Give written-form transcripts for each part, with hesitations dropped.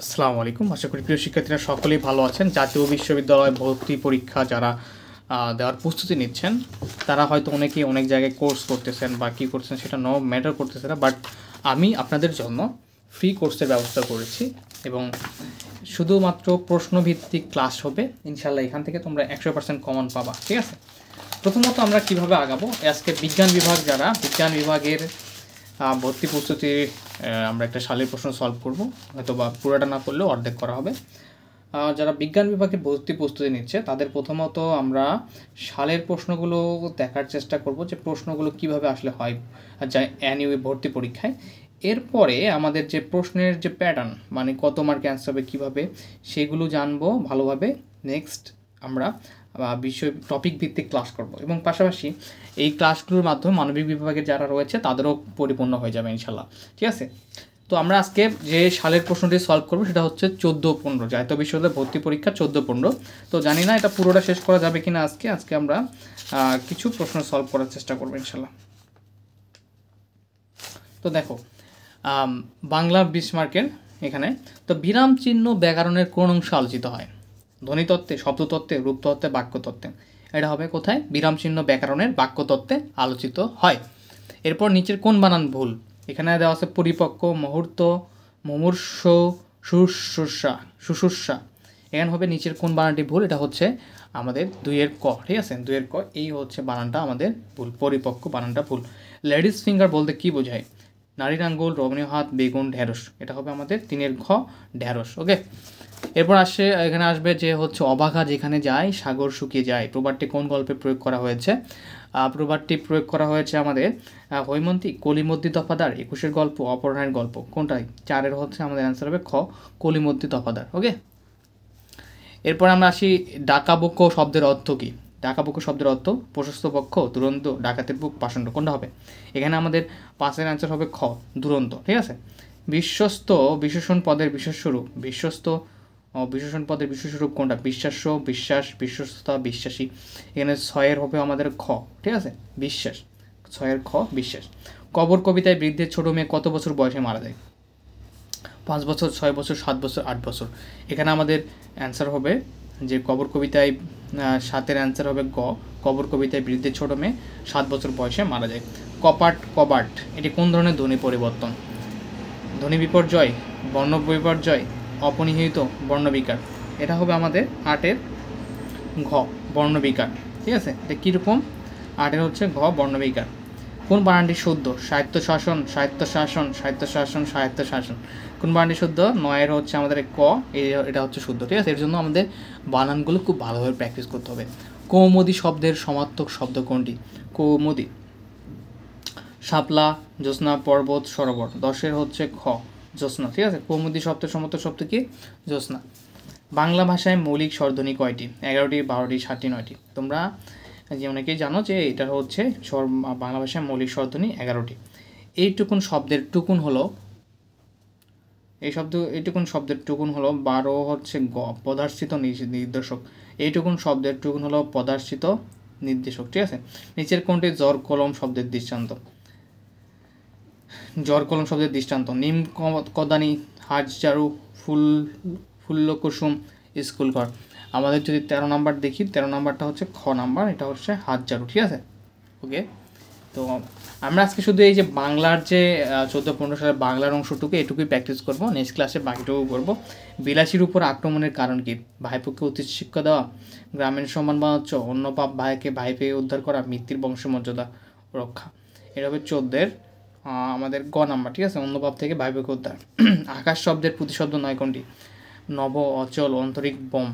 আসসালামু আলাইকুম। আশা করি প্রিয় শিক্ষার্থীরা সকলেই ভালো আছেন। জাতীয় বিশ্ববিদ্যালয় ভর্তি পরীক্ষা যারা দেওয়ার প্রস্তুতি নিচ্ছেন, তারা হয়তো অনেকেই অনেক জায়গায় কোর্স করতেছেন বা কী করছেন সেটা ম্যাটার করতেছে না। বাট আমি আপনাদের জন্য ফ্রি কোর্সের ব্যবস্থা করেছি এবং শুধুমাত্র প্রশ্নভিত্তিক ক্লাস হবে। ইনশাআল্লাহ এখান থেকে তোমরা 100% কমন পাবা। ঠিক আছে? প্রথমত আমরা কিভাবে আগাবো, আজকে বিজ্ঞান বিভাগ যারা বিজ্ঞান বিভাগের ভর্তি প্রস্তুতি আমরা একটা সালের প্রশ্ন সলভ করব, হয়তো বা পুরোটা না করলেও অর্ধেক করা হবে। যারা বিজ্ঞান বিভাগে ভর্তি প্রস্তুতি নিচ্ছে তাদের প্রথমত আমরা সালের প্রশ্নগুলো দেখার চেষ্টা করব যে প্রশ্নগুলো কিভাবে আসলে হয় যা অ্যানুয়াল ভর্তি পরীক্ষায়। এরপরে আমাদের যে প্রশ্নের যে প্যাটার্ন, মানে কত মার্ক অ্যান্সার হবে কীভাবে, সেগুলো জানবো ভালোভাবে। নেক্সট আমরা বিষয় টপিক ভিত্তিক ক্লাস করব এবং পাশাপাশি এই ক্লাসগুলোর মাধ্যমে মানবিক বিভাগের যারা রয়েছে তাদেরও পরিপূর্ণ হয়ে যাবে ইনশাল্লাহ। ঠিক আছে? তো আমরা আজকে যে সালের প্রশ্নটি সলভ করবো সেটা হচ্ছে 14-15, জাতীয় বিশ্ববিদ্যালয় ভর্তি পরীক্ষা 14-15। তো জানি না এটা পুরোটা শেষ করা যাবে কিনা আজকে আমরা কিছু প্রশ্ন সলভ করার চেষ্টা করবো ইনশাল্লাহ। তো দেখো, বাংলা 20 মার্কের এখানে। তো বিরাম চিহ্ন ব্যাকরণের কোন অংশ আলোচিত হয়? ধ্বনিতত্ত্বে, শব্দতত্ত্বে, রূপতত্ত্বে, বাক্যতত্ত্বে। এটা হবে কোথায়? বিরাম চিহ্ন ব্যাকরণের বাক্যতত্ত্বে আলোচিত হয়। এরপর নিচের কোন বানান ভুল? এখানে দেওয়া আছে পরিপক্ক, মুহূর্ত, মুমূর্ষ, শুশ্রূষা। এখানে হবে নিচের কোন বানানটি ভুল? এটা হচ্ছে আমাদের 2-এর ক। ঠিক আছে? 2-এর ক, এই হচ্ছে বানানটা আমাদের ভুল, পরিপক্ক বানানটা ভুল। লেডিস ফিঙ্গার বলতে কি বোঝায়? নারীর আঙ্গুল, রমণীয় হাত, বেগুন, ঢেঁড়স। এটা হবে আমাদের 3-এর ঘ, ঢেঁড়স। ওকে, এরপর এখানে আসবে যে হচ্ছে অবাঘা যেখানে যায় সাগর শুকিয়ে যায়। প্রবাদটি কোন গল্পে প্রয়োগ করা হয়েছে? প্রবাদটি প্রয়োগ করা হয়েছে আমাদের হৈমন্তী, কলিমদ্দি দফাদার, 21-এর গল্প, অপরাহ্নের গল্প। কোনটাই? 4-এর হচ্ছে আমাদের অ্যান্সার হবে খ, কলিমদ্দি দফাদার। ওকে, এরপর আমরা আসি ডাকাবুক্য শব্দের অর্থ কী? ডাকাবুক্য শব্দের অর্থ প্রশস্ত পক্ষ, দুরন্ত, ডাকাতের বুক, পাষণ্ড। কোনটা হবে? এখানে আমাদের 5-এর অ্যান্সার হবে খ, দুরন্ত। ঠিক আছে? বিশ্বস্ত বিশেষণ পদের বিশেষস্বরূপ, বিশেষণ পদের বিশেষস্বরূপ কোনটা? বিশ্বাস্য, বিশ্বাস, বিশ্বস্ততা, বিশ্বাসী। এখানে 6-এর হবে আমাদের খ। ঠিক আছে? বিশ্বাস, 6-এর খ, বিশ্বাস। কবর কবিতায় বৃদ্ধের ছোট মেয়ে কত বছর বয়সে মারা যায়? 5 বছর, 6 বছর, 7 বছর, 8 বছর। এখানে আমাদের অ্যান্সার হবে যে কবর কবিতায় 7-এর অ্যান্সার হবে গ, কবর কবিতায় বৃদ্ধের ছোট মেয়ে 7 বছর বয়সে মারা যায়। কপাট, কবাট, এটি কোন ধরনের ধ্বনি পরিবর্তন? ধ্বনি বিপর্যয়, বর্ণ বিপর্যয়, অপনিহিত, বর্ণবিকার। এটা হবে আমাদের 8-এর ঘ, বর্ণবিকার। ঠিক আছে? এটা কীরকম? 8-এর হচ্ছে ঘ, বর্ণবিকার। কোন বানানটি শুদ্ধ? স্বায়ত্তশাসন, স্বায়ত্তশাসন, স্বায়ত্তশাসন, স্বায়ত্তশাসন। কোন বানানটি শুদ্ধ? 9-এর হচ্ছে আমাদের ক, এটা হচ্ছে শুদ্ধ। ঠিক আছে? এর জন্য আমাদের বানানগুলো খুব ভালোভাবে প্র্যাকটিস করতে হবে। কৌমুদী শব্দের সমার্থক শব্দ কোনটি? কৌমুদী। শাপলা, জ্যোৎস্না, পর্বত, সরোবর। 10-এর হচ্ছে খ, জ্যোৎস্না। ঠিক আছে? কৌমুদী শব্দের সমার্থক শব্দ কি? জ্যোৎস্না। বাংলা ভাষায় মৌলিক স্বরধ্বনি কয়টি? 11টি, 12টি, 7টি, 9টি। তোমরা যে অনেকেই জানো যে এটা হচ্ছে বাংলা ভাষায় মৌলিক স্বরধ্বনি 11টি। এইটুকুন শব্দের টুকুন হলো, এইটুকুন শব্দের টুকুন হলো 12 হচ্ছে গ, পদার্থিত নির্দেশক। এইটুকুন শব্দের টুকুন হলো পদার্থিত নির্দেশক। ঠিক আছে? নিচের কোনটি জর কলম শব্দের দৃষ্টান্ত? জর কলম শব্দের দৃষ্টান্ত নিম কদানি, হাজঝাড়ু, ফুল্লকুসুম, স্কুল ঘর। আমাদের যদি 13 নাম্বার দেখি, 13 নাম্বারটা হচ্ছে খ নাম্বার, এটা হচ্ছে হাজঝাড়ু। ঠিক আছে? ওকে, তো আমরা আজকে শুধু এই যে বাংলার যে 14-15 সালের বাংলার অংশটুকু এটুকুই প্র্যাকটিস করবো। নেক্সট ক্লাসে বাকিটুকু করবো। বিলাসীর উপর আক্রমণের কারণ কি? ভাইপোকে উচিত শিক্ষা দেওয়া, গ্রামের সম্মান বানাচ্ছ, অন্য পাপ ভাইকে ভাই পেয়ে উদ্ধার করা, মৃত্যুর বংশমর্যাদা রক্ষা। এটা হবে 14-এর আমাদের গ নাম্বার। ঠিক আছে? অন্য পাপ থেকে ভাইপোকে উদ্ধার। আকাশ শব্দের প্রতিশব্দ নয় কোনটি? নব, অচল, অন্তরিক, বম।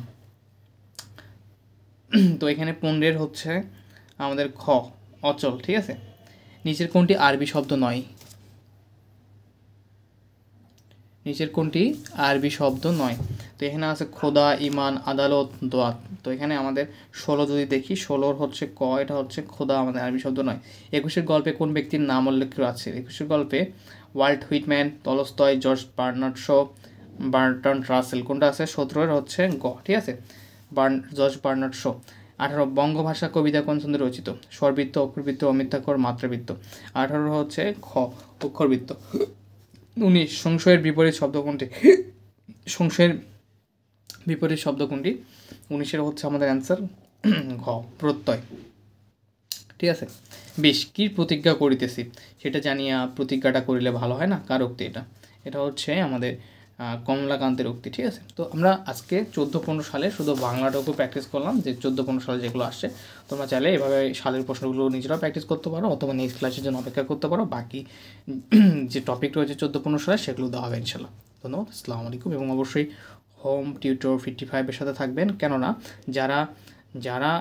তো এখানে 15-এর হচ্ছে আমাদের খ, অচল। ঠিক আছে? নিচের কোনটি আরবি শব্দ নয়? নিচের কোনটি আরবি শব্দ নয়? তো এখানে আছে খোদা, ইমান, আদালত, দোয়াত। তো এখানে আমাদের 16 যদি দেখি, 16-র হচ্ছে ক, এটা হচ্ছে খোদা, আমাদের আরবি শব্দ নয়। 21-এর গল্পে কোন ব্যক্তির নাম উল্লেখ আছে? 21-এর গল্পে Walt Whitman, Tolstoy, George Bernard Shaw, Bertrand Russell. কোনটা আছে? 17-এর হচ্ছে গ। ঠিক আছে? জর্জ বার্নার্ড শ। 18 বঙ্গভাষা কবিতা কোন ছন্দে রচিত? স্বরবৃত্ত, অক্ষরবৃত্ত, অমিত্যাক্ষর, মাত্রাবৃত্ত। 18 হচ্ছে খ, অক্ষরবৃত্ত। 19 সংশয়ের বিপরীত শব্দ কোনটি? সংশয়ের বিপরীত শব্দ কোনটি? 19 হচ্ছে আমাদের অ্যান্সার ঘ, প্রত্যয়। ঠিক আছে। 20 কি প্রতিজ্ঞা করিতেছি, সেটা জানিয়া প্রতিজ্ঞাটা করিলে ভালো হয় না, কার উক্তি এটা? এটা হচ্ছে আমাদের কমলাকান্তের উক্তি। ঠিক আছে। তো আমরা আজকে 14-15 সালে শুধু বাংলাটাকেও প্র্যাকটিস করলাম, যে 14-15 সালে যেগুলো আসছে তোমরা চাইলে এভাবে সালের প্রশ্নগুলো নিজেরাও প্র্যাকটিস করতে পারো, অথবা নেক্সট ক্লাসের জন্য অপেক্ষা করতে পারো। বাকি যে টপিক রয়েছে 14-15 সালে সেগুলো দেওয়া হবে ইনশাল্লাহ। ধন্যবাদ, আসসালামু আলাইকুম। এবং অবশ্যই হোম টিউটর 55-এর সাথে থাকবেন, কেননা যারা যারা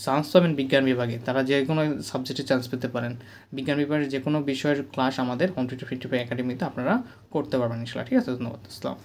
চান্স পাবেন বিজ্ঞান বিভাগে, তারা যে কোনো সাবজেক্টে চান্স পেতে পারেন। বিজ্ঞান বিভাগের যে কোনো বিষয়ের ক্লাস আমাদের হোম টিউটর 55 একাডেমিতে আপনারা করতে পারবেন ইনশাল্লাহ। ঠিক আছে, ধন্যবাদ, আসসালাম।